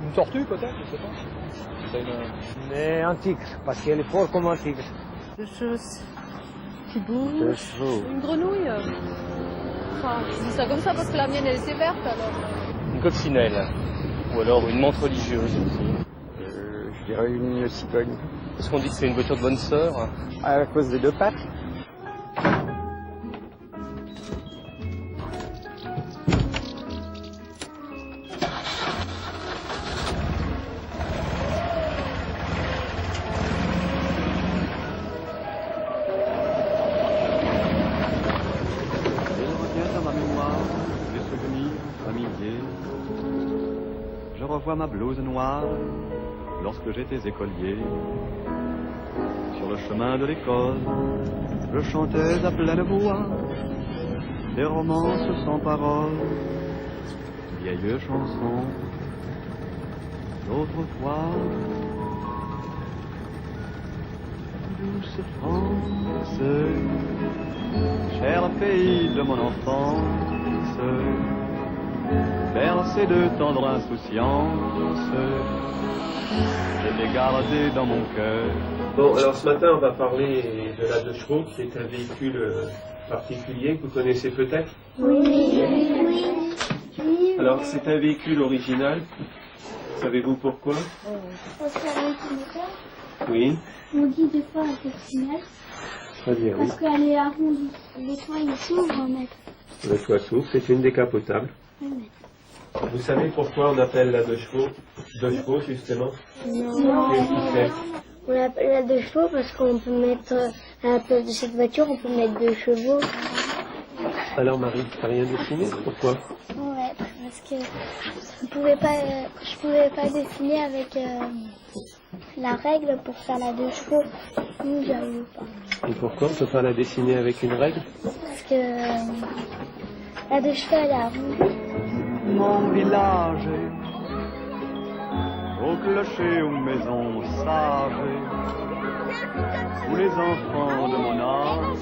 Une tortue peut-être, je sais pas. Mais un tigre, parce qu'elle est forte comme un tigre. Quelque chose qui bouge. Une grenouille. Enfin, je dis ça comme ça parce que la mienne elle était verte alors. Une coccinelle. Ou alors une menthe religieuse aussi. Je dirais une cigogne. Est-ce qu'on dit que c'est une voiture de bonne sœur? À cause des deux pattes. Je revois ma blouse noire lorsque j'étais écolier. Sur le chemin de l'école, je chantais à pleine voix des romances sans paroles, vieilles chansons d'autrefois. Douce France, cher pays de mon enfance, bercé de tendre insouciance, je l'ai gardé dans mon cœur. Bon, alors ce matin, on va parler de la 2 chevaux, qui est un véhicule particulier que vous connaissez peut-être. Oui. Alors, c'est un véhicule original. Savez-vous pourquoi? Parce qu'elle est moteur. Oui. On dit des fois un coccinelle. Très bien, oui. Parce qu'elle est arrondie. Le toit, il s'ouvre, maître. Le toit s'ouvre, c'est une décapotable. Oui, maître. Vous savez pourquoi on appelle la 2 chevaux 2 chevaux, justement? Non. Qu'est-ce qui fait? On l'appelle la 2 chevaux parce qu'on peut mettre, à la place de cette voiture, on peut mettre 2 chevaux. Alors, Marie, tu n'as rien dessiné? Pourquoi? Ouais, parce que je pouvais pas dessiner avec la règle pour faire la 2 chevaux. Nous, j'arrive pas. Et pourquoi on ne peut pas la dessiner avec une règle? Parce que la 2 chevaux, elle est arrondie. Mon village, au clocher, aux maisons sages, où les enfants de mon âge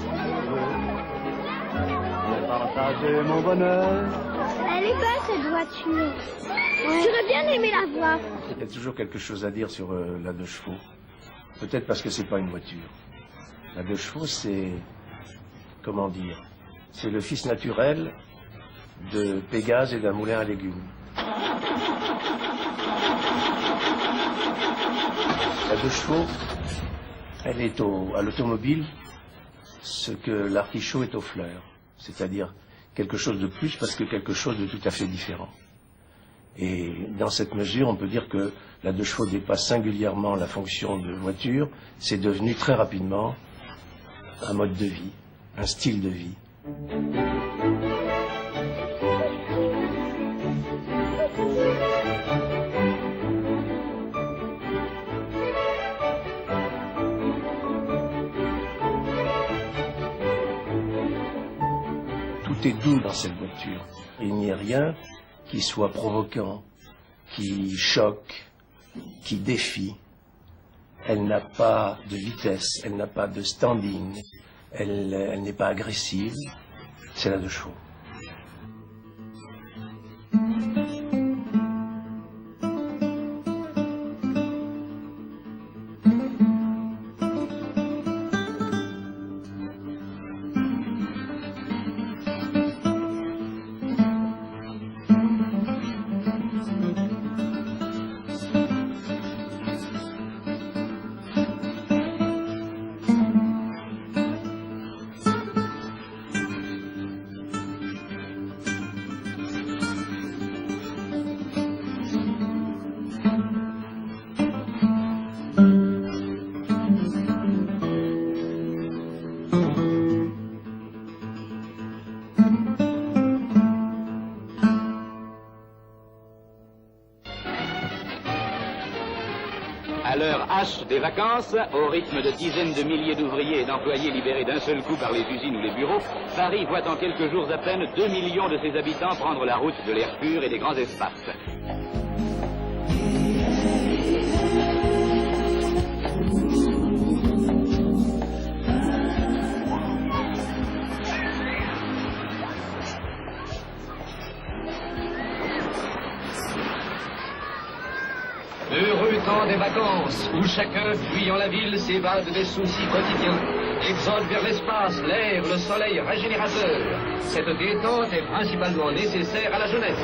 ont partagé mon bonheur. Elle est belle cette voiture. J'aurais bien aimé la voir. Il y a toujours quelque chose à dire sur la 2 chevaux. Peut-être parce que c'est pas une voiture. La 2 chevaux, c'est... comment dire? C'est le fils naturel de Pégase et d'un moulin à légumes. La 2 chevaux, elle est à l'automobile ce que l'artichaut est aux fleurs. C'est-à-dire quelque chose de plus parce que quelque chose de tout à fait différent. Et dans cette mesure, on peut dire que la 2 chevaux dépasse singulièrement la fonction de voiture. C'est devenu très rapidement un mode de vie, un style de vie. Tout est doux dans cette voiture. Il n'y a rien qui soit provoquant, qui choque, qui défie. Elle n'a pas de vitesse, elle n'a pas de standing, elle n'est pas agressive. C'est la 2 chevaux. À l'heure H des vacances, au rythme de dizaines de milliers d'ouvriers et d'employés libérés d'un seul coup par les usines ou les bureaux, Paris voit en quelques jours à peine 2 millions de ses habitants prendre la route de l'air pur et des grands espaces. Heureux temps des vacances, où chacun, fuyant la ville, s'évade des soucis quotidiens, exode vers l'espace, l'air, le soleil régénérateur. Cette détente est principalement nécessaire à la jeunesse.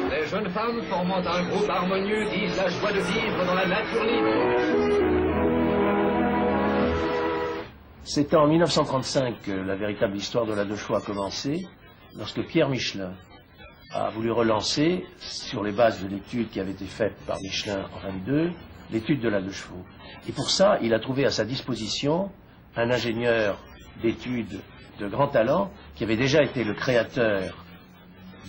Les jeunes femmes formant un groupe harmonieux disent la joie de vivre dans la nature libre. C'est en 1935 que la véritable histoire de la deux chevaux a commencé, lorsque Pierre Michelin a voulu relancer, sur les bases de l'étude qui avait été faite par Michelin en 1922, l'étude de la deux chevaux. Et pour ça, il a trouvé à sa disposition un ingénieur d'études de grand talent, qui avait déjà été le créateur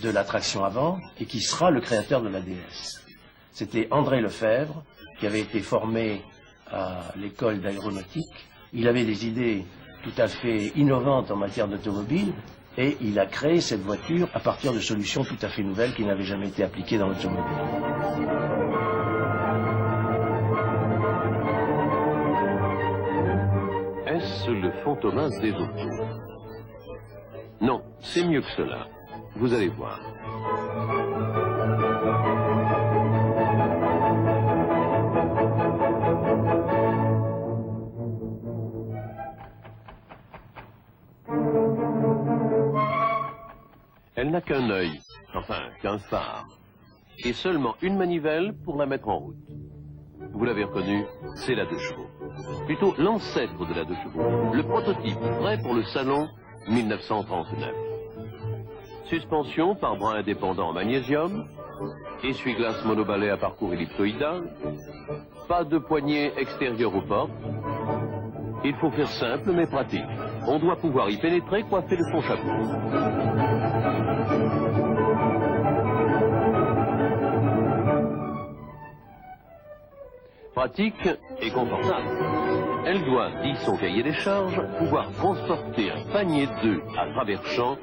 de la traction avant, et qui sera le créateur de la DS. C'était André Lefebvre, qui avait été formé à l'école d'aéronautique. Il avait des idées tout à fait innovantes en matière d'automobile, et il a créé cette voiture à partir de solutions tout à fait nouvelles qui n'avaient jamais été appliquées dans l'automobile. Est-ce le Fantomas des autos? Non, c'est mieux que cela. Vous allez voir. Elle n'a qu'un œil, enfin qu'un phare, et seulement une manivelle pour la mettre en route. Vous l'avez reconnu, c'est la deux chevaux. Plutôt l'ancêtre de la deux chevaux, le prototype prêt pour le salon 1939. Suspension par bras indépendant en magnésium, essuie-glace monobalai à parcours ellipsoïdal, pas de poignée extérieure aux portes. Il faut faire simple mais pratique. On doit pouvoir y pénétrer coiffé de son chapeau. Pratique et confortable. Elle doit, dit son cahier des charges, pouvoir transporter un panier d'œufs à travers champs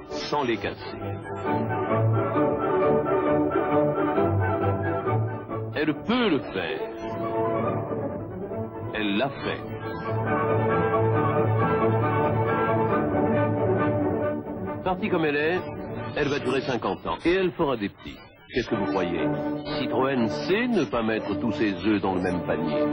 sans les casser. Elle peut le faire. Elle l'a fait. Partie comme elle est, elle va durer 50 ans et elle fera des petits. Qu'est-ce que vous croyez? Citroën sait ne pas mettre tous ses œufs dans le même panier.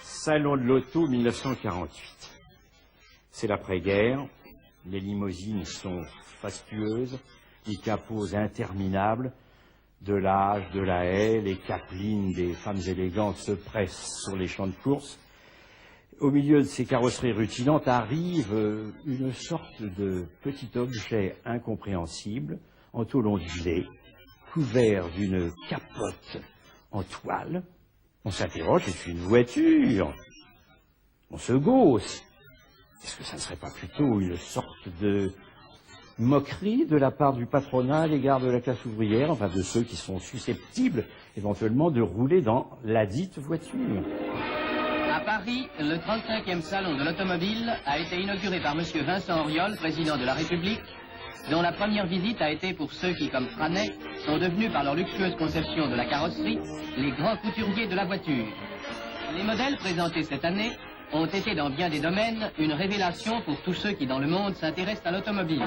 Salon de l'auto 1948. C'est l'après-guerre, les limousines sont fastueuses, les capots interminables, de l'âge, de la haie, les capelines des femmes élégantes se pressent sur les champs de course. Au milieu de ces carrosseries rutilantes arrive une sorte de petit objet incompréhensible, en tôle ondulée, couvert d'une capote en toile. On s'interroge, c'est une voiture. On se gausse. Est-ce que ça ne serait pas plutôt une sorte de moquerie de la part du patronat à l'égard de la classe ouvrière, enfin de ceux qui sont susceptibles éventuellement de rouler dans la dite voiture? À Paris, le 35e salon de l'automobile a été inauguré par M. Vincent Auriol, président de la République, dont la première visite a été pour ceux qui, comme Franet, sont devenus par leur luxueuse conception de la carrosserie, les grands couturiers de la voiture. Les modèles présentés cette année ont été dans bien des domaines une révélation pour tous ceux qui dans le monde s'intéressent à l'automobile.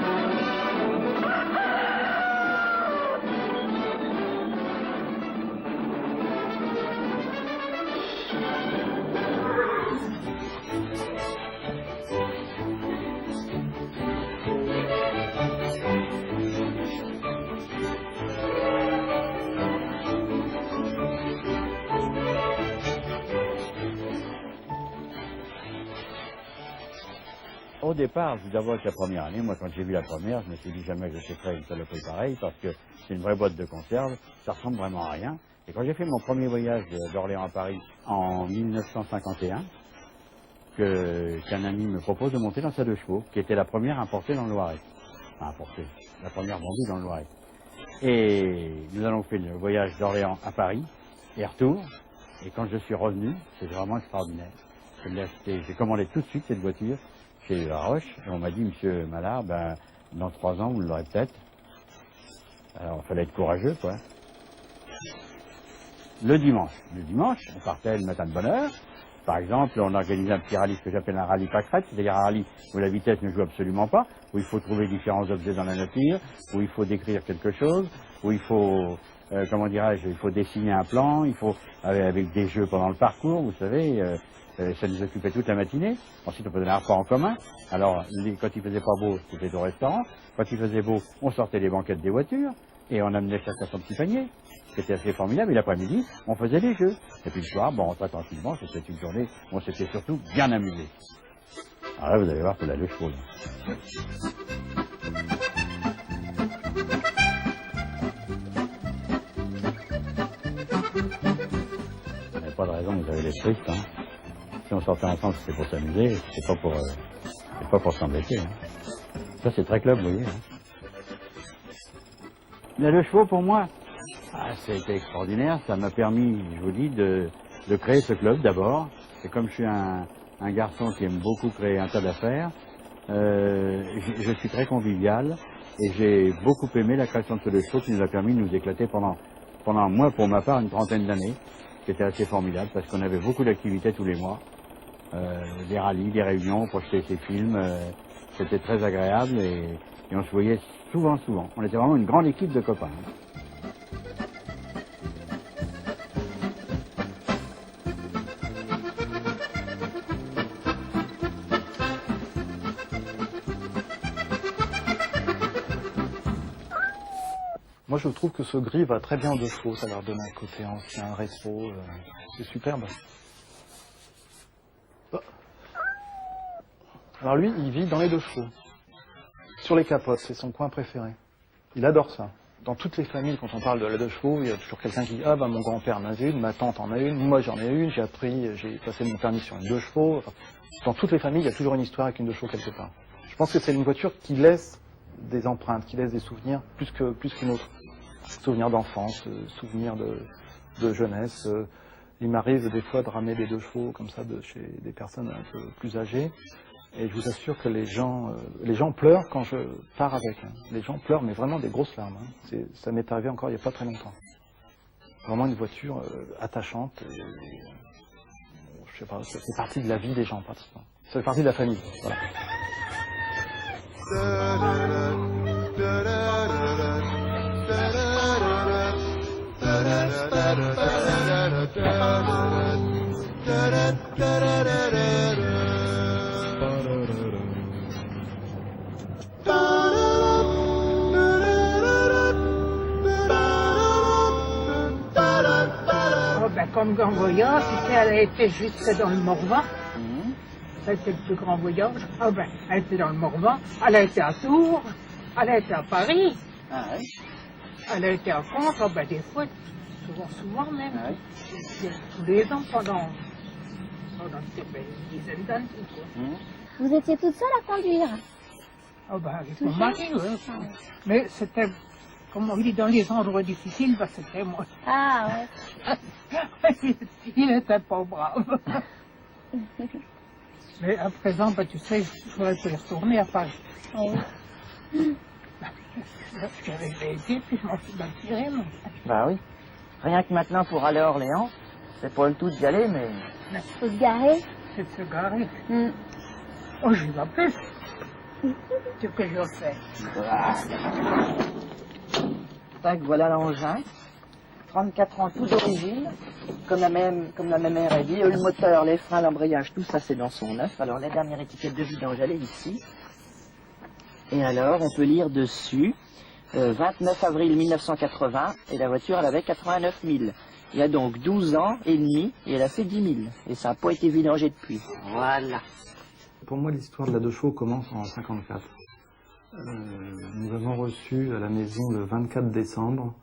Au départ, je vous avoue que la première année, moi quand j'ai vu la première, je me suis dit jamais que je ferais une saloperie pareille parce que c'est une vraie boîte de conserve, ça ressemble vraiment à rien. Et quand j'ai fait mon premier voyage d'Orléans à Paris en 1951, qu'un ami me propose de monter dans sa 2 chevaux, qui était la première importée dans le Loiret. Enfin importée, la première vendue dans le Loiret. Et nous allons faire le voyage d'Orléans à Paris et retour. Et quand je suis revenu, c'était vraiment extraordinaire. J'ai commandé tout de suite cette voiture chez La Roche, et on m'a dit, monsieur Mallard, ben, dans 3 ans, vous l'aurez peut-être. Alors, il fallait être courageux, quoi. Le dimanche, on partait le matin de bonne heure. Par exemple, on organisait un petit rallye, ce que j'appelle un rallye pâquerette, c'est-à-dire un rallye où la vitesse ne joue absolument pas, où il faut trouver différents objets dans la nature, où il faut décrire quelque chose, où il faut, comment dirais-je, il faut dessiner un plan, il faut, avec des jeux pendant le parcours, vous savez, ça nous occupait toute la matinée. Ensuite, on faisait un repas en commun. Alors, quand il faisait pas beau, c'était au restaurant. Quand il faisait beau, on sortait les banquettes des voitures et on amenait chacun son petit panier. C'était assez formidable. Et l'après-midi, on faisait les jeux. Et puis le soir, bon, on rentrait tranquillement. C'était une journée où on s'était surtout bien amusé. Alors là, vous allez voir que la 2 chevaux. Il n'y avait pas de raison, vous avez les tristes, hein. Si on sortait ensemble, c'était pour s'amuser, c'était pas pour s'embêter. Hein. Ça, c'est très club, vous voyez. Hein. La 2 chevaux, pour moi, c'était extraordinaire. Ça m'a permis, je vous dis, de créer ce club d'abord. Et comme je suis un garçon qui aime beaucoup créer un tas d'affaires, je suis très convivial et j'ai beaucoup aimé la création de ce 2 chevaux qui nous a permis de nous éclater pendant moi, pour ma part, une 30aine d'années. C'était assez formidable parce qu'on avait beaucoup d'activités tous les mois. Des rallyes, des réunions, projeter ses films. C'était très agréable et on se voyait souvent. On était vraiment une grande équipe de copains. Moi, je trouve que ce gris va très bien aux 2 chevaux. Ça leur donne un côté ancien, rétro. C'est superbe. Alors lui, il vit dans les 2 chevaux. Sur les capotes, c'est son coin préféré. Il adore ça. Dans toutes les familles, quand on parle de la 2 chevaux, il y a toujours quelqu'un qui dit « Ah, ben mon grand-père en avait une, ma tante en a une, moi j'en ai une, j'ai passé mon permis sur une 2 chevaux. » Enfin, dans toutes les familles, il y a toujours une histoire avec une 2 chevaux quelque part. Je pense que c'est une voiture qui laisse des empreintes, qui laisse des souvenirs plus qu'une autre. Souvenirs d'enfance, souvenirs de jeunesse. Il m'arrive des fois de ramener des 2 chevaux comme ça chez des personnes un peu plus âgées. Et je vous assure que les gens pleurent quand je pars avec. Hein. Les gens pleurent, mais vraiment des grosses larmes. Hein. Ça m'est arrivé encore il n'y a pas très longtemps. Vraiment une voiture attachante. Et, je sais pas, ça fait partie de la vie des gens, pratiquement. Ça fait partie de la famille. Voilà. Comme grand voyage, elle a été jusque dans le Morvan. Ça a été le plus grand voyage. Elle était dans le Morvan, elle a été à Tours, elle a été à Paris, elle a été à Contres, des fois, souvent même, tous les ans pendant une dizaine d'années. Vous étiez toute seule à conduire? Avec mon mari, oui. Mais c'était, comme on dit, dans les endroits difficiles, c'était moi. Ah ouais. Il était pas brave. Mais à présent, tu sais, je voudrais y retourner à Paris. Oui. J'avais été, puis je m'en suis bien tiré. Bah oui. Rien que maintenant pour aller à Orléans, c'est pas le tout d'y aller, mais... Faut se garer. C'est de se garer. Oh, j'y vais plus. Ce que je fais. Tac, voilà l'engin. 34 ans tout d'origine, comme la même mère a dit, le moteur, les freins, l'embrayage, tout ça c'est dans son neuf. Alors la dernière étiquette de vidange, elle est ici. Et alors on peut lire dessus, 29 avril 1980, et la voiture elle avait 89 000. Il y a donc 12 ans et demi, et elle a fait 10 000. Et ça n'a pas été vidangé depuis. Voilà. Pour moi, l'histoire de la 2 chevaux commence en 1954. Nous avons reçu à la maison le 24 décembre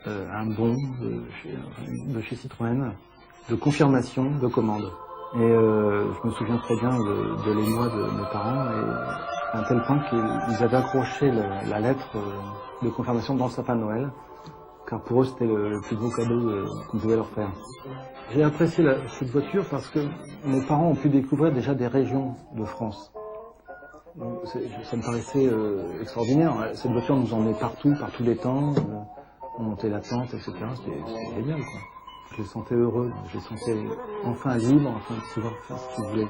un bon de chez Citroën de confirmation de commande. Et je me souviens très bien de l'émoi de mes parents, et à un tel point qu'ils avaient accroché la lettre de confirmation dans le sapin de Noël, car pour eux c'était le plus beau cadeau qu'on pouvait leur faire. J'ai apprécié cette voiture parce que mes parents ont pu découvrir déjà des régions de France. Ça me paraissait extraordinaire. Cette voiture nous emmenait partout, par tous les temps. On montait la tente, etc. C'était génial, quoi. Je les sentais heureux, je les sentais enfin libres, enfin de pouvoir faire ce qu'ils voulaient.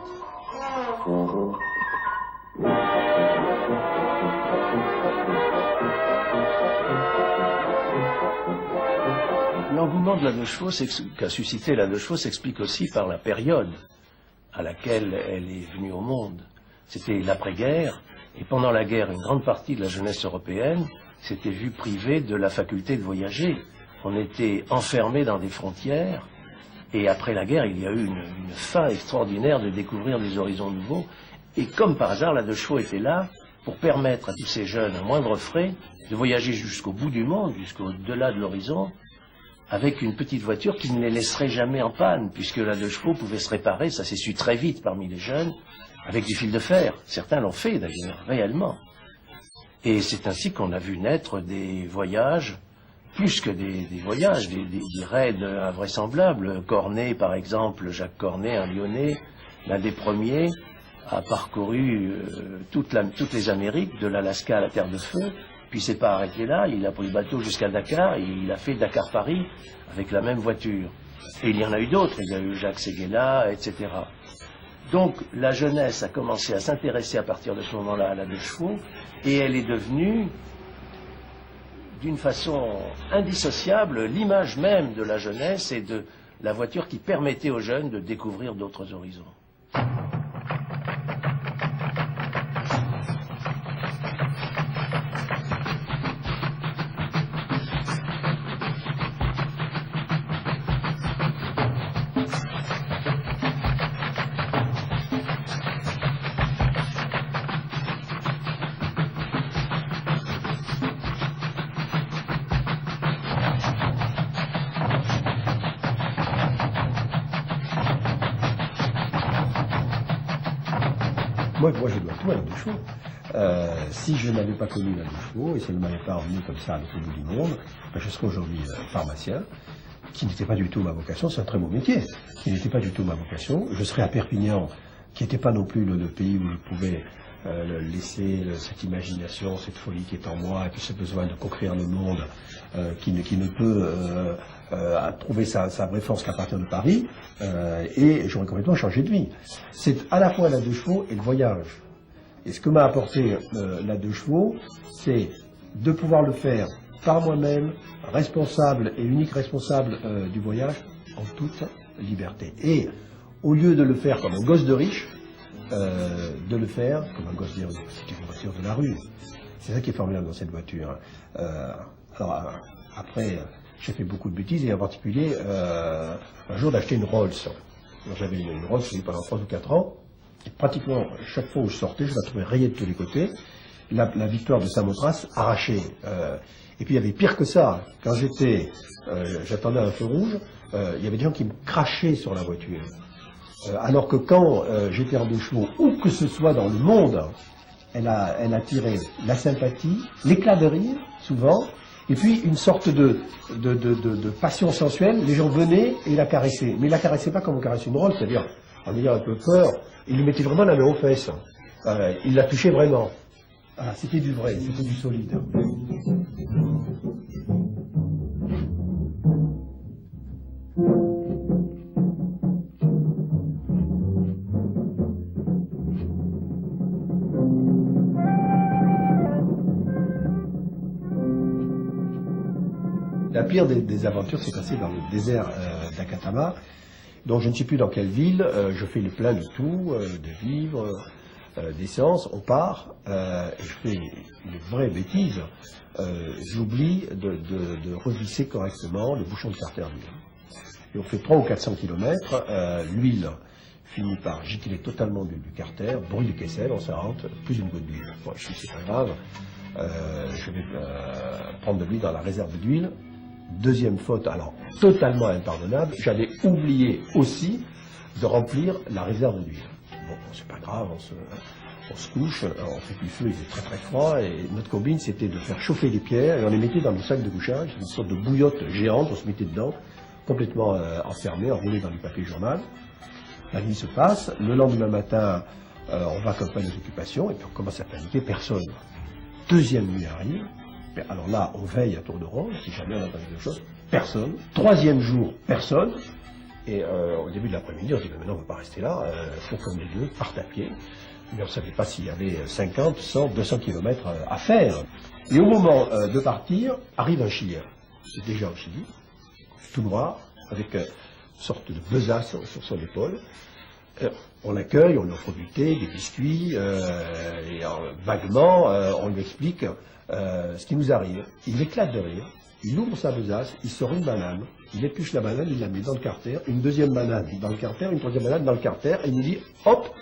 L'engouement de la 2 chevaux qu'a suscité la 2 chevaux s'explique aussi par la période à laquelle elle est venue au monde. C'était l'après-guerre, et pendant la guerre, une grande partie de la jeunesse européenne s'était vue privée de la faculté de voyager. On était enfermés dans des frontières, et après la guerre, il y a eu une faim extraordinaire de découvrir des horizons nouveaux. Et comme par hasard, la 2 chevaux était là pour permettre à tous ces jeunes, à moindre frais, de voyager jusqu'au bout du monde, jusqu'au-delà de l'horizon, avec une petite voiture qui ne les laisserait jamais en panne, puisque la 2 chevaux pouvait se réparer, ça s'est su très vite parmi les jeunes, avec du fil de fer. Certains l'ont fait d'ailleurs, réellement. Et c'est ainsi qu'on a vu naître des voyages, plus que des voyages, des raids invraisemblables. Cornet, par exemple, Jacques Cornet, un Lyonnais, l'un des premiers, a parcouru toutes les Amériques, de l'Alaska à la Terre de Feu, puis il s'est pas arrêté là, il a pris le bateau jusqu'à Dakar, et il a fait Dakar-Paris avec la même voiture. Et il y en a eu d'autres, il y a eu Jacques Séguéla, etc. Donc la jeunesse a commencé à s'intéresser à partir de ce moment-là à la 2 chevaux, et elle est devenue, d'une façon indissociable, l'image même de la jeunesse et de la voiture qui permettait aux jeunes de découvrir d'autres horizons. Moi, je dois tout à la 2 chevaux. Si je n'avais pas connu la 2 chevaux, et si elle ne m'avait pas emmené comme ça à l'autre bout du monde, je serais aujourd'hui pharmacien, qui n'était pas du tout ma vocation. C'est un très beau métier, qui n'était pas du tout ma vocation. Je serais à Perpignan, qui n'était pas non plus le pays où je pouvais laisser cette imagination, cette folie qui est en moi, et puis ce besoin de conquérir le monde, qui ne peut trouver sa vraie force qu'à partir de Paris, et j'aurais complètement changé de vie. C'est à la fois la 2 chevaux et le voyage. Et ce que m'a apporté la 2 chevaux, c'est de pouvoir le faire par moi-même, responsable et unique responsable du voyage, en toute liberté. Et au lieu de le faire comme un gosse de riche, de le faire comme un gosse de riche. C'est une voiture de la rue. C'est ça qui est formidable dans cette voiture. Alors après, j'ai fait beaucoup de bêtises, et en particulier un jour d'acheter une Rolls. J'avais une Rolls pendant 3 ou 4 ans, et pratiquement chaque fois où je sortais, je la trouvais rayée de tous les côtés. La victoire de Samothrace arrachée. Et puis il y avait pire que ça. Quand j'attendais un feu rouge, il y avait des gens qui me crachaient sur la voiture. Alors que quand j'étais en 2 chevaux, où que ce soit dans le monde, elle attirait la sympathie, l'éclat de rire, souvent, et puis une sorte de passion sensuelle. Les gens venaient et la caressaient. Mais ils la caressaient pas comme on caresse une Rolls, c'est-à-dire en ayant un peu peur. Ils lui mettaient vraiment la main aux fesses. Ils la touchaient vraiment. Ah, c'était du vrai, c'était du solide. La pire des aventures s'est passée dans le désert d'Akatama, dont je ne sais plus dans quelle ville. Je fais le plein de tout, de vivres, d'essence, on part, et je fais une vraie bêtise. J'oublie de revisser correctement le bouchon de carter d'huile. Et on fait 300 ou 400 km, l'huile finit par gicler totalement du carter, bruit du Kessel en Charente, plus une goutte d'huile. Bon, je suis c'est pas grave, je vais prendre de l'huile dans la réserve d'huile. Deuxième faute, alors totalement impardonnable, j'avais oublié aussi de remplir la réserve d'huile. Bon, c'est pas grave, on se couche, on fait du feu, il est très très froid, et notre combine c'était de faire chauffer les pierres, et on les mettait dans le sac de couchage, une sorte de bouillotte géante, on se mettait dedans, complètement enfermé, enroulé dans du papier journal. La nuit se passe, le lendemain matin, on va comme pas nos occupations, et puis on commence à paniquer, personne. Deuxième nuit arrive, alors là, on veille à tour de rôle, si jamais on entend quelque chose, personne. Troisième jour, personne. Et au début de l'après-midi, on se dit, mais maintenant on ne va pas rester là, il faut comme les deux, partent à pied. Mais on ne savait pas s'il y avait 50, 100, 200 kilomètres à faire. Et au moment de partir, arrive un Chilien. C'est déjà un Chili, tout noir, avec une sorte de besace sur son épaule. On l'accueille, on lui offre du thé, des biscuits, et vaguement, on lui explique ce qui nous arrive. Il éclate de rire, il ouvre sa besace, il sort une banane, il épluche la banane, il la met dans le carter, une deuxième banane dans le carter, une troisième banane dans le carter, et il nous dit, hop,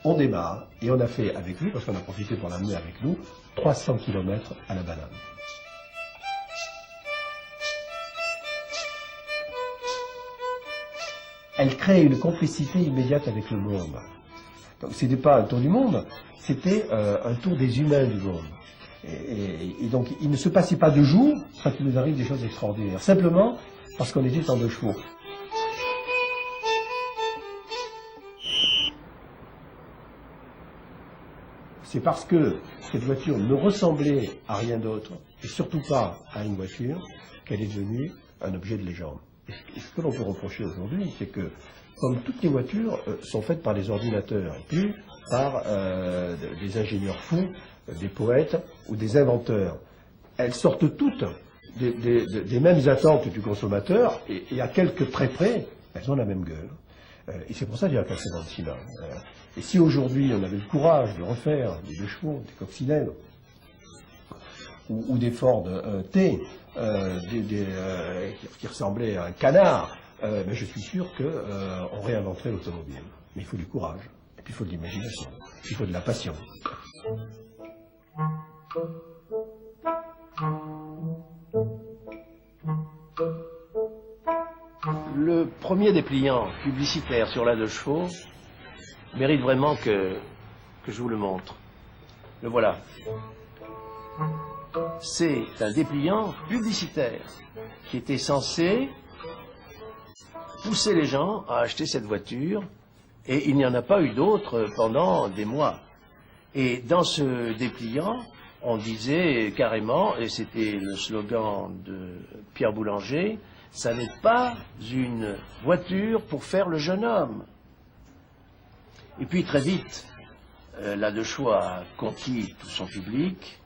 on démarre. Et on a fait avec lui, parce qu'on a profité pour l'amener avec nous, 300 km à la banane. Elle crée une complicité immédiate avec le monde. Donc ce n'était pas un tour du monde, c'était un tour des humains du monde. Et donc il ne se passait pas de jour quand il nous arrive des choses extraordinaires, simplement parce qu'on était en 2 chevaux. C'est parce que cette voiture ne ressemblait à rien d'autre, et surtout pas à une voiture, qu'elle est devenue un objet de légende. Et ce que l'on peut reprocher aujourd'hui, c'est que, comme toutes les voitures sont faites par les ordinateurs, et plus par des ingénieurs fous, des poètes ou des inventeurs, elles sortent toutes des mêmes attentes du consommateur, et à quelques traits près, elles ont la même gueule. Et c'est pour ça qu'il y a un accident de ciment. Et si aujourd'hui on avait le courage de refaire des 2 chevaux, des coccinelles, ou des Ford T, qui ressemblaient à un canard, ben je suis sûr qu'on réinventerait l'automobile. Mais il faut du courage, et puis il faut de l'imagination, il faut de la passion. Le premier dépliant publicitaire sur la 2 chevaux mérite vraiment que je vous le montre. Le voilà. C'est un dépliant publicitaire qui était censé pousser les gens à acheter cette voiture, et il n'y en a pas eu d'autres pendant des mois. Et dans ce dépliant, on disait carrément, et c'était le slogan de Pierre Boulanger, ça n'est pas une voiture pour faire le jeune homme. Et puis très vite, la 2 chevaux a conquis tout son public,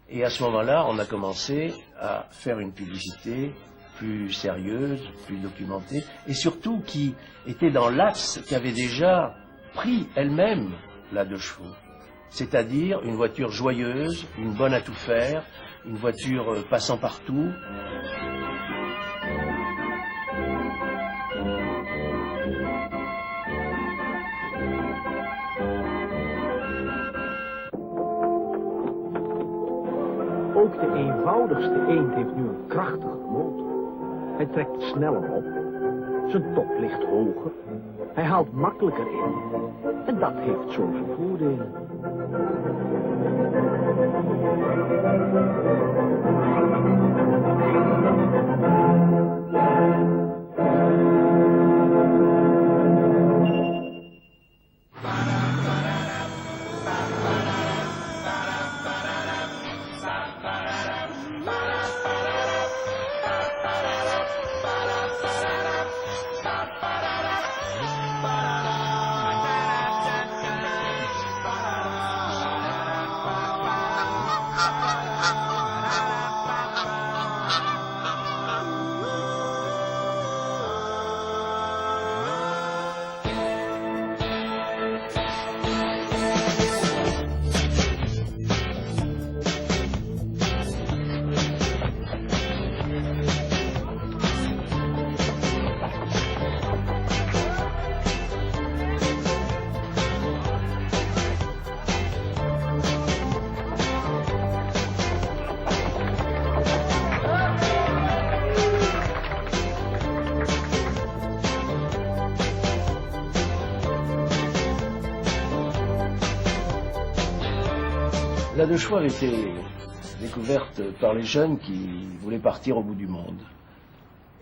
et à ce moment-là, on a commencé à faire une publicité plus sérieuse, plus documentée, et surtout qui était dans l'axe qu'avait déjà pris elle-même la 2 chevaux. C'est-à-dire une voiture joyeuse, une bonne à tout faire, une voiture passant partout. Ook de eenvoudigste eend heeft nu een krachtige motor. Hij trekt sneller op, zijn top ligt hoger, hij haalt makkelijker in. En dat heeft zo zijn voordelen. La deux chevaux avait été découverte par les jeunes qui voulaient partir au bout du monde.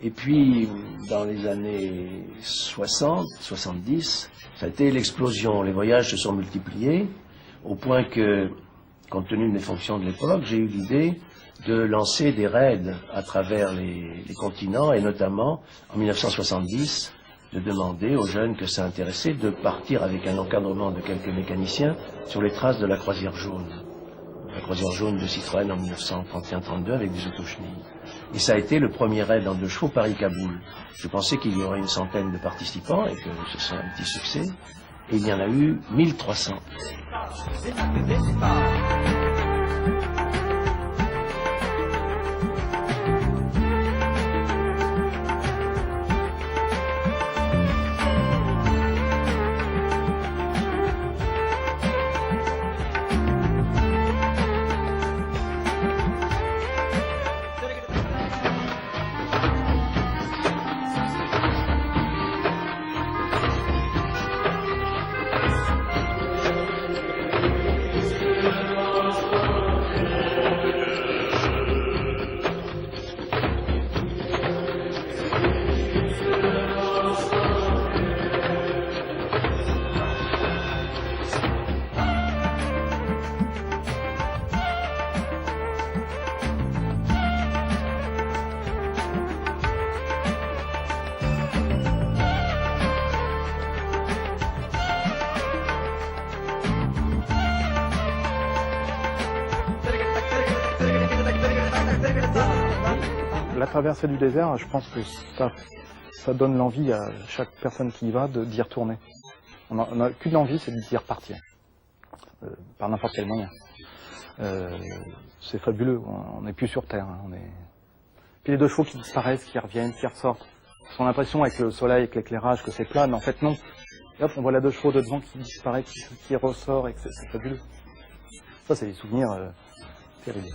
Et puis, dans les années 60, 70, ça a été l'explosion. Les voyages se sont multipliés, au point que, compte tenu de mes fonctions de l'époque, j'ai eu l'idée de lancer des raids à travers les continents, et notamment, en 1970, de demander aux jeunes que ça intéressait de partir avec un encadrement de quelques mécaniciens sur les traces de la croisière jaune. La croisière jaune de Citroën en 1931-32 avec des autochenilles. Et ça a été le premier raid en deux chevaux Paris-Kaboul. Je pensais qu'il y aurait une centaine de participants et que ce serait un petit succès. Et il y en a eu 1300. La traversée du désert, je pense que ça donne l'envie à chaque personne qui y va d'y retourner. On n'a qu'une envie, c'est d'y repartir, par n'importe quel moyen. C'est fabuleux, on n'est plus sur Terre. Puis les deux chevaux qui disparaissent, qui reviennent, qui ressortent. On a l'impression avec le soleil, avec l'éclairage, que c'est plat, mais en fait non. Et hop, on voit la deux chevaux de devant qui disparaît, qui ressort, et c'est fabuleux. Ça, c'est des souvenirs terribles.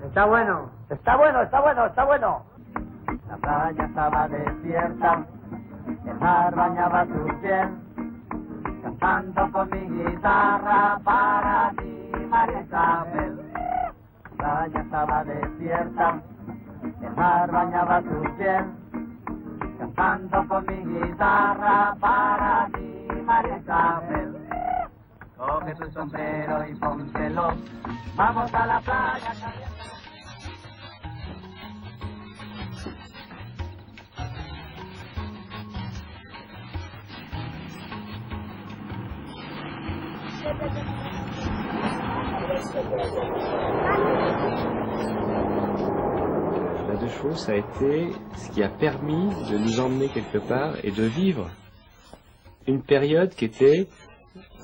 Está bueno, está bueno, está bueno, está bueno. La playa estaba desierta, el mar bañaba su piel, cantando con mi guitarra para ti, María Isabel. La playa estaba desierta, el mar bañaba su piel, cantando con mi guitarra para ti, María Isabel. Coge tu sombrero y pónselo, vamos a la playa. deux chevaux, ça a été ce qui a permis de nous emmener quelque part et de vivre une période qui était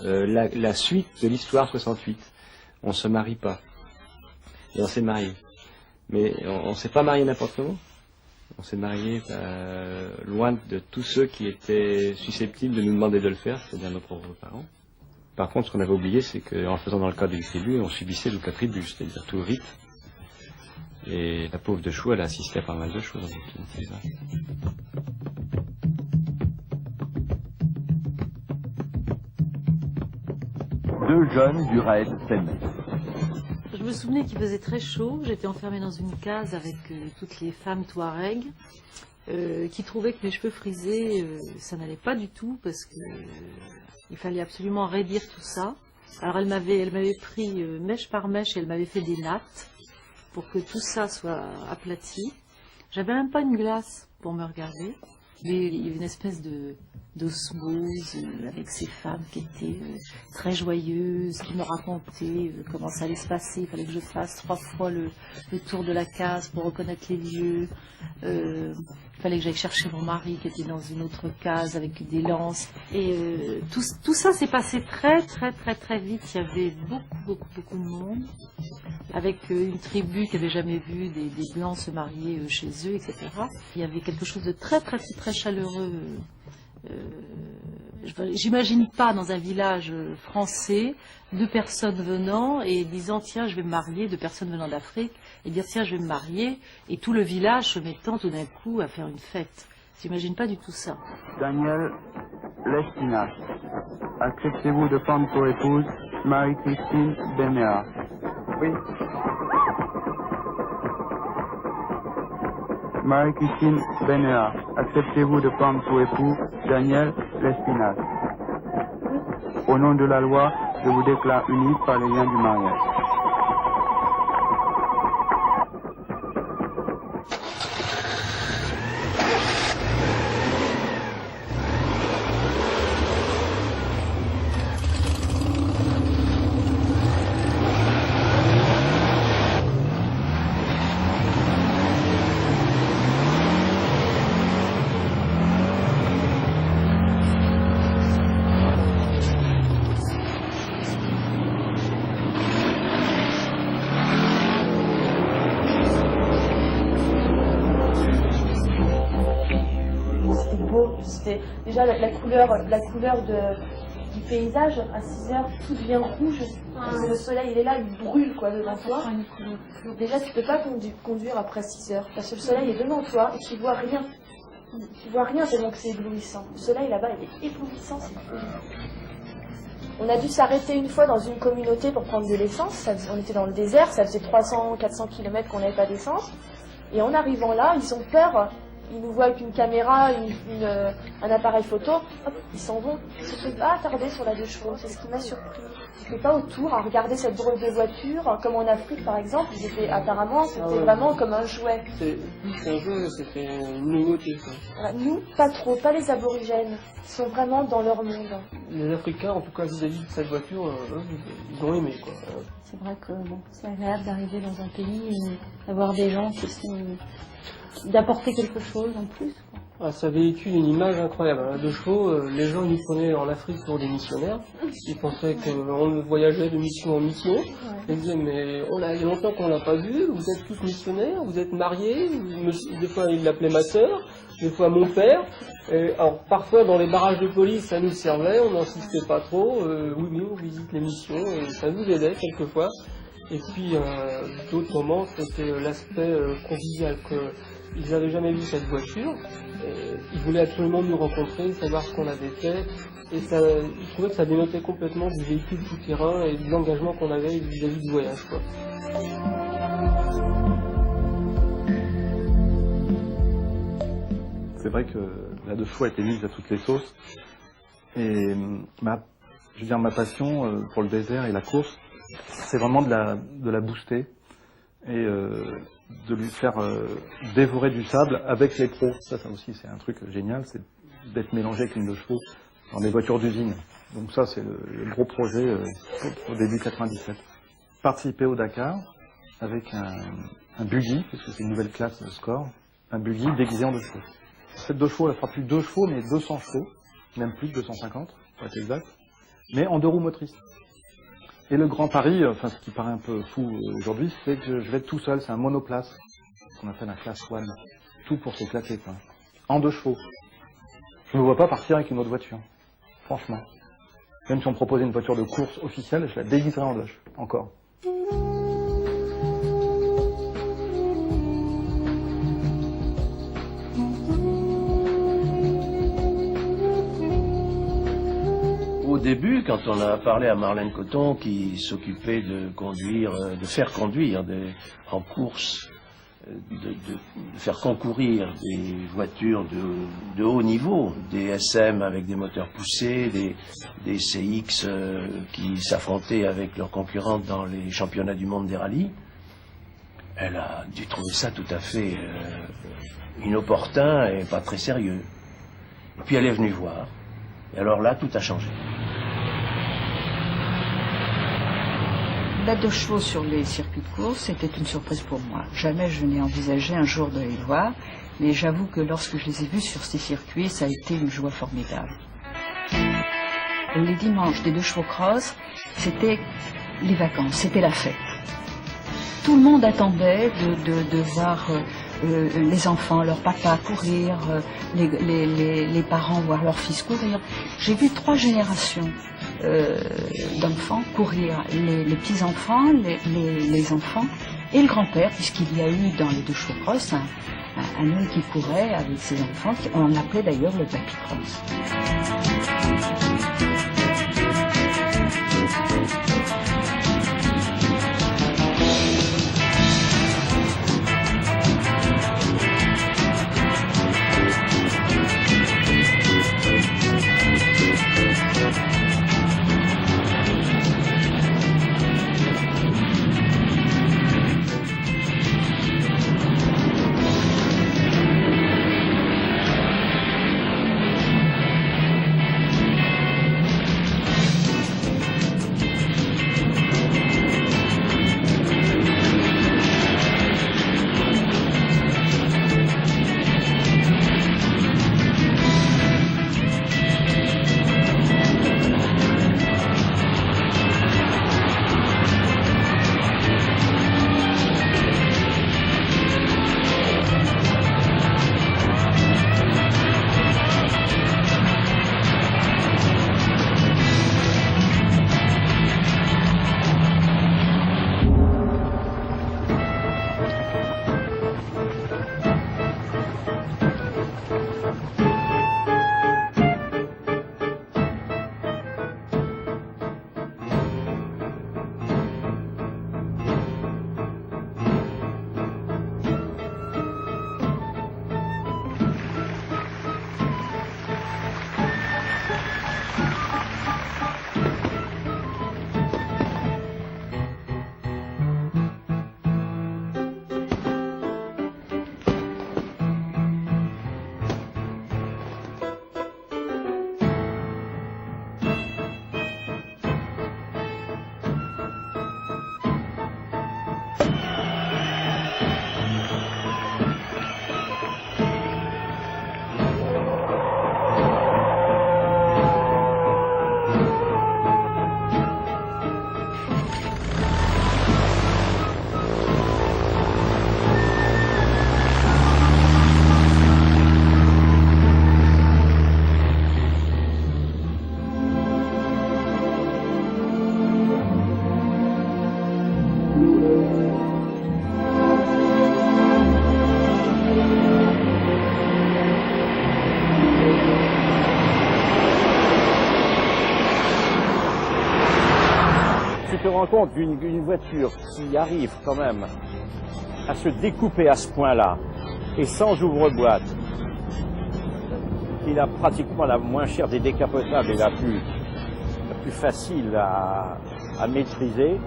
la suite de l'histoire 68. On se marie pas. Et on s'est marié. Mais on s'est pas marié n'importe comment. On s'est marié loin de tous ceux qui étaient susceptibles de nous demander de le faire, c'est-à-dire nos propres parents. Par contre, ce qu'on avait oublié, c'est qu'en faisant dans le cadre d'une tribu, on subissait toute la tribu, c'est-à-dire tout le rite. Et la pauvre de Chou, elle a assisté à pas mal de choses. Deux jeunes du raid s'aimaient. Je me souvenais qu'il faisait très chaud. J'étais enfermée dans une case avec toutes les femmes touaregs qui trouvaient que mes cheveux frisés, ça n'allait pas du tout parce que il fallait absolument raidir tout ça. Alors elle m'avait pris mèche par mèche et elle m'avait fait des nattes pour que tout ça soit aplati. J'avais même pas une glace pour me regarder. Mais il y avait une espèce d'osmose avec ces femmes qui étaient très joyeuses, qui me racontaient comment ça allait se passer. Il fallait que je fasse 3 fois le tour de la case pour reconnaître les lieux. Il fallait que j'aille chercher mon mari qui était dans une autre case avec des lances. Et tout ça s'est passé très vite. Il y avait beaucoup de monde. Avec une tribu qui n'avait jamais vu des blancs se marier chez eux, etc. Il y avait quelque chose de très chaleureux. J'imagine pas dans un village français 2 personnes venant et disant tiens je vais me marier, 2 personnes venant d'Afrique et dire tiens je vais me marier et tout le village se mettant tout d'un coup à faire une fête. J'imagine pas du tout ça. Daniel Lestinas, acceptez-vous de prendre pour épouse Marie-Christine Benéa? Oui. Marie-Christine Benéa, acceptez-vous de prendre pour époux Daniel Lestinas? Au nom de la loi, je vous déclare unis par les liens du mariage. Déjà la couleur du paysage, à 6 heures, tout devient rouge. Le soleil il est là, il brûle quoi devant toi. Déjà tu peux pas conduire après 6 heures, parce que le soleil est devant toi et tu vois rien. Tu vois rien tellement que c'est éblouissant. Le soleil là-bas il est éblouissant, c'est fou. On a dû s'arrêter une fois dans une communauté pour prendre de l'essence. On était dans le désert, ça faisait 300-400 km qu'on n'avait pas d'essence. Et en arrivant là, ils ont peur. Ils nous voient avec une caméra, un appareil photo, hop, ils s'en vont. Ils ne se sont pas attardés sur la 2 chevaux, c'est ce qui m'a surpris. Ils n'étaient pas autour à regarder cette drôle de voiture, comme en Afrique par exemple, ils étaient apparemment, c'était vraiment comme un jouet. C'est un jeu, c'était une nouveauté. Voilà, nous, pas trop, pas les aborigènes, ils sont vraiment dans leur monde. Les Africains, en tout cas vis-à-vis de cette voiture, ils ont aimé quoi. C'est vrai que bon, c'est agréable d'arriver dans un pays et d'avoir des gens qui sont... d'apporter quelque chose en plus. Ah, ça véhicule une image incroyable. À 2 chevaux, les gens ils nous prenaient en Afrique pour des missionnaires. Ils pensaient qu'on voyageait de mission en mission. Ils disaient mais il y a longtemps qu'on l'a pas vu, vous êtes tous missionnaires, vous êtes mariés. Des fois ils l'appelaient ma sœur, des fois mon père. Alors parfois dans les barrages de police ça nous servait, on n'insistait pas trop. Oui on visite les missions et ça nous aidait quelquefois. Et puis d'autres moments c'était l'aspect convivial. Ils n'avaient jamais vu cette voiture, ils voulaient absolument nous rencontrer, savoir ce qu'on avait fait, et ils trouvaient que ça dénotait complètement du véhicule tout-terrain et de l'engagement qu'on avait vis-à-vis du voyage, quoi. C'est vrai que la 2 chevaux a été mise à toutes les sauces, et ma passion pour le désert et la course, c'est vraiment de la booster, et de lui faire dévorer du sable avec les pros. Ça aussi, c'est un truc génial, c'est d'être mélangé avec une 2 chevaux dans des voitures d'usine. Donc ça, c'est le gros projet au début 97. Participer au Dakar, avec un buggy, parce que c'est une nouvelle classe de score, un buggy déguisé en 2 chevaux. Cette 2 chevaux, elle fera plus 2 chevaux, mais 200 chevaux, même plus de 250, pour être exact, mais en 2 roues motrices. Et le grand pari, enfin ce qui paraît un peu fou aujourd'hui, c'est que je vais être tout seul, c'est un monoplace, ce qu'on appelle un class one, tout pour s'éclater, quoi, en 2 chevaux. Je ne me vois pas partir avec une autre voiture, franchement. Même si on me proposait une voiture de course officielle, je la déguiserais en Doge, encore. Au début, quand on a parlé à Marlène Coton, qui s'occupait de conduire, de faire conduire en course, de faire concourir des voitures de haut niveau, des SM avec des moteurs poussés, des CX qui s'affrontaient avec leurs concurrentes dans les championnats du monde des rallyes, elle a dû trouver ça tout à fait inopportun et pas très sérieux. Et puis elle est venue voir, et alors là, tout a changé. La 2 chevaux sur les circuits de course, c'était une surprise pour moi. Jamais je n'ai envisagé un jour de les voir, mais j'avoue que lorsque je les ai vus sur ces circuits, ça a été une joie formidable. Les dimanches des 2 chevaux cross, c'était les vacances, c'était la fête. Tout le monde attendait de voir les enfants, leur papa courir, les parents voir leurs fils courir. J'ai vu 3 générations d'enfants courir, les petits-enfants, les enfants et le grand-père, puisqu'il y a eu dans les 2 chevaux cross un homme qui courait avec ses enfants, on l'appelait d'ailleurs le papy cross. Tu te rends compte d'une voiture qui arrive quand même à se découper à ce point-là, et sans ouvre-boîte, qui est pratiquement la moins chère des décapotables et la plus facile à maîtriser.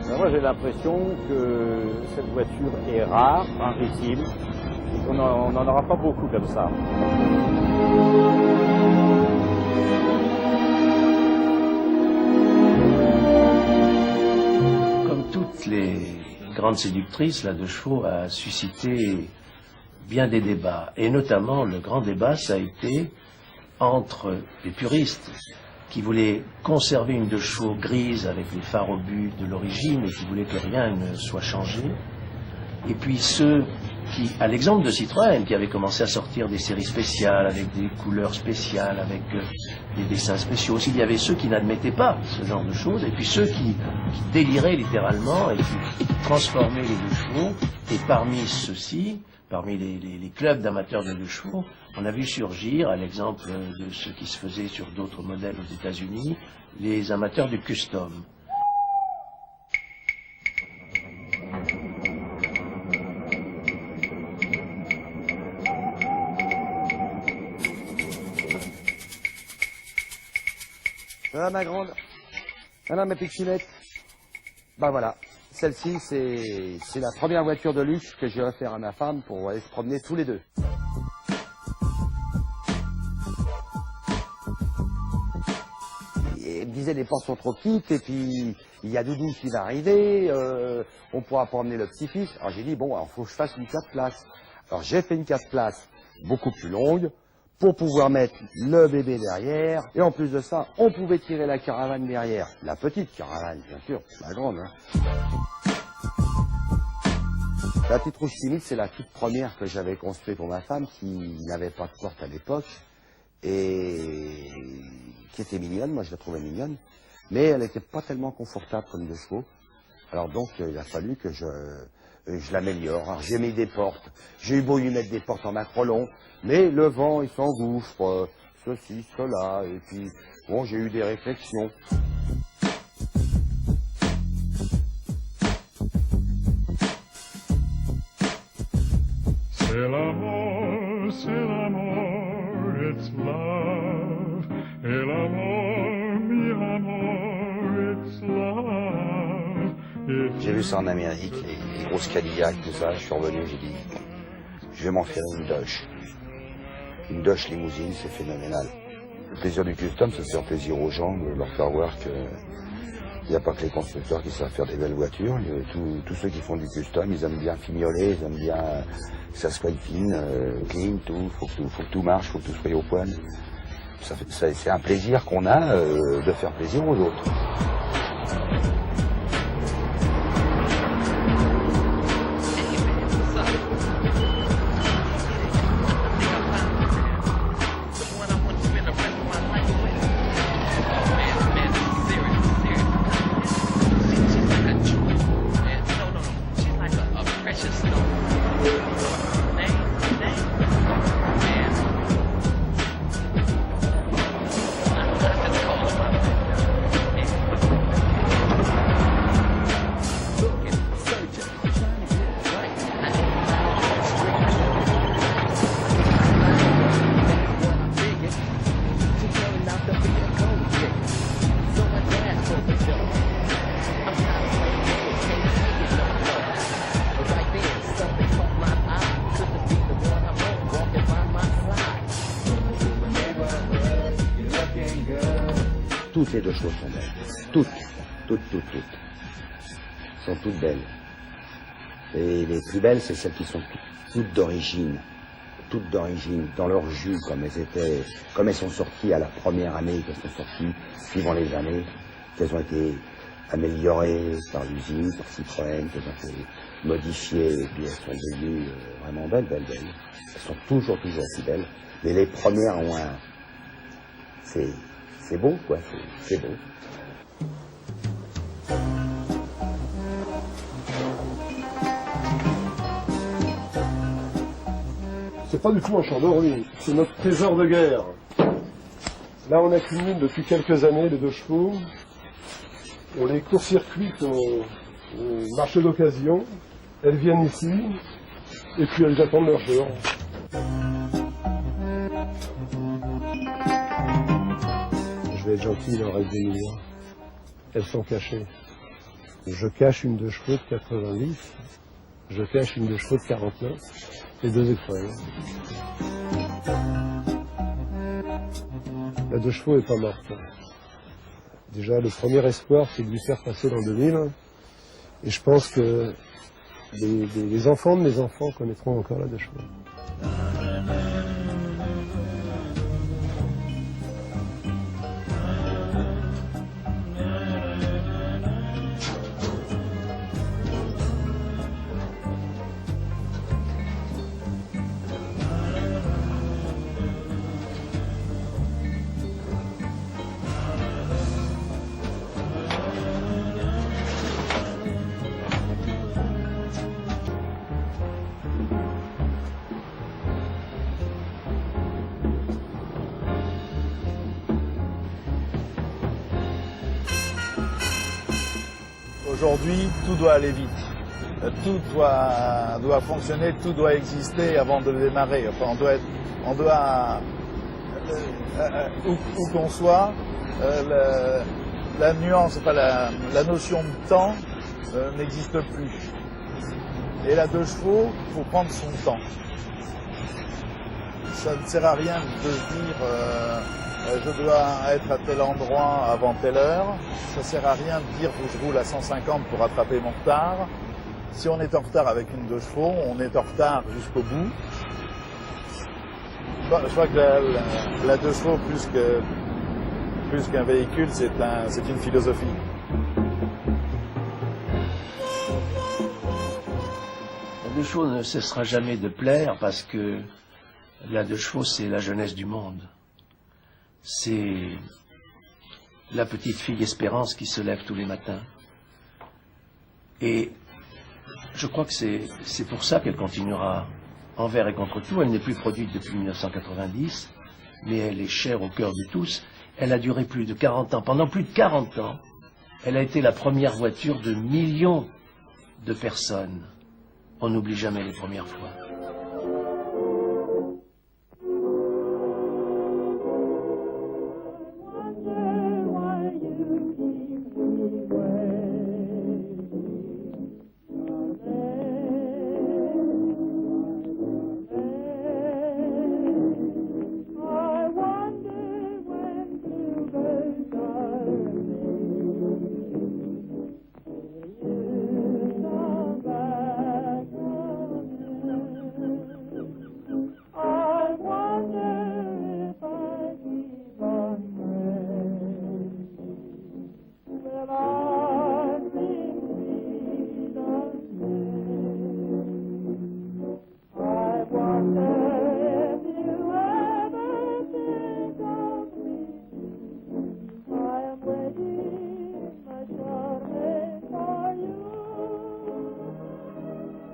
Ben moi j'ai l'impression que cette voiture est rare, rarissime, et qu'on n'en aura pas beaucoup comme ça. grande séductrice, la 2 chevaux, a suscité bien des débats. Et notamment, le grand débat, ça a été entre les puristes qui voulaient conserver une 2 chevaux grise avec les phares au but de l'origine et qui voulaient que rien ne soit changé. Et puis ceux qui, à l'exemple de Citroën, qui avait commencé à sortir des séries spéciales avec des couleurs spéciales, avec des dessins spéciaux aussi, il y avait ceux qui n'admettaient pas ce genre de choses, et puis ceux qui déliraient littéralement et qui transformaient les 2 chevaux. Et parmi ceux-ci, parmi les clubs d'amateurs de 2 chevaux, on a vu surgir, à l'exemple de ce qui se faisait sur d'autres modèles aux États-Unis, les amateurs du custom. Ça va, ma grande? Alors, ma pitchounette? Bah voilà. Celle-ci, c'est la première voiture de luxe que j'ai offert à ma femme pour aller se promener tous les deux. Et elle me disait les portes sont trop petites et puis il y a Doudou qui va arriver, on pourra pas emmener le petit-fils. Alors j'ai dit bon, alors faut que je fasse une 4 places. Alors j'ai fait une 4 places beaucoup plus longue pour pouvoir mettre le bébé derrière. Et en plus de ça, on pouvait tirer la caravane derrière. La petite caravane, bien sûr, la grande. Hein. La petite rouge timide, c'est la toute première que j'avais construite pour ma femme, qui n'avait pas de porte à l'époque, et qui était mignonne, moi je la trouvais mignonne, mais elle n'était pas tellement confortable comme 2 chevaux. Alors donc, il a fallu que je l'améliore. Alors j'ai mis des portes, j'ai eu beau lui mettre des portes en macrolon, mais le vent il s'engouffre, ceci, cela, et puis bon, j'ai eu des réflexions. C'est l'amour, it's love, et l'amour, mi amor, it's love. J'ai vu ça en Amérique, les grosses Cadillacs, tout ça, je suis revenu, j'ai dit, je vais m'en faire une Dodge. Une Dodge limousine, c'est phénoménal. Le plaisir du custom, c'est de faire plaisir aux gens, de leur faire voir qu'il n'y a pas que les constructeurs qui savent faire des belles voitures. Tous ceux qui font du custom, ils aiment bien fignoler, ils aiment bien que ça soit clean, tout. Faut que tout marche, faut que tout soit au point. C'est un plaisir qu'on a de faire plaisir aux autres. Toutes les 2 chevaux sont belles. Toutes. Sont toutes belles. Et les plus belles, c'est celles qui sont toutes d'origine. Toutes d'origine, dans leur jus, comme elles sont sorties à la première année, qu'elles sont sorties suivant les années, qu'elles ont été améliorées par l'usine, par Citroën, qu'elles ont été modifiées, et puis elles sont devenues vraiment belles. Elles sont toujours aussi belles. Mais les premières ont c'est beau, quoi, c'est beau. C'est pas du tout un champ d'ornie, c'est notre trésor de guerre. Là, on accumule depuis quelques années les 2 chevaux. On les court-circuite au marché d'occasion. Elles viennent ici, et puis elles attendent leur jour. Je vais être gentil, il en reste des millions. Elles sont cachées. Je cache une 2 chevaux de 90, je cache une 2 chevaux de 49, et 2 étoiles. La 2 chevaux est pas morte. Déjà, le premier espoir, c'est de lui faire passer l'an 2000. Et je pense que les enfants de mes enfants connaîtront encore la deux chevaux. Aujourd'hui, tout doit aller vite. Tout doit fonctionner, tout doit exister avant de démarrer. Enfin, où qu'on soit, la nuance, enfin la notion de temps n'existe plus. Et la deux chevaux, il faut prendre son temps. Ça ne sert à rien de se dire je dois être à tel endroit avant telle heure. Ça sert à rien de dire faut que je roule à 150 pour rattraper mon retard. Si on est en retard avec une deux chevaux, on est en retard jusqu'au bout. Je crois que la deux chevaux, plus qu'un véhicule, c'est une philosophie. La deux chevaux ne cessera jamais de plaire parce que la deux chevaux, c'est la jeunesse du monde. C'est la petite fille Espérance qui se lève tous les matins. Et je crois que c'est pour ça qu'elle continuera envers et contre tout. Elle n'est plus produite depuis 1990, mais elle est chère au cœur de tous. Elle a duré plus de 40 ans. Pendant plus de 40 ans, elle a été la première voiture de millions de personnes. On n'oublie jamais les premières fois.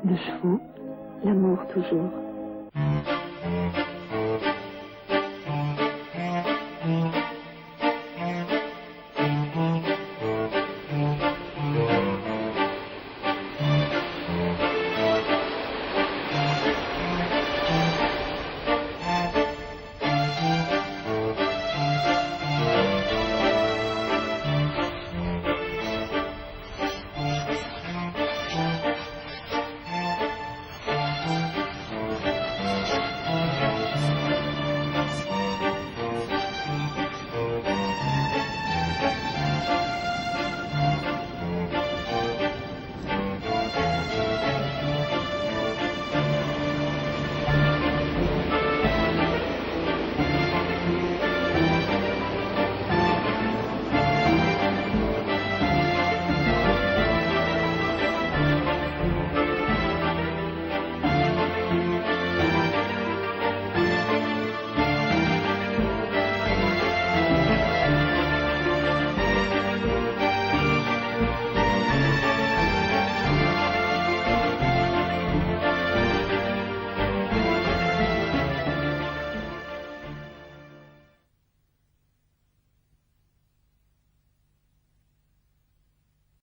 Deux chevaux, l'amour toujours.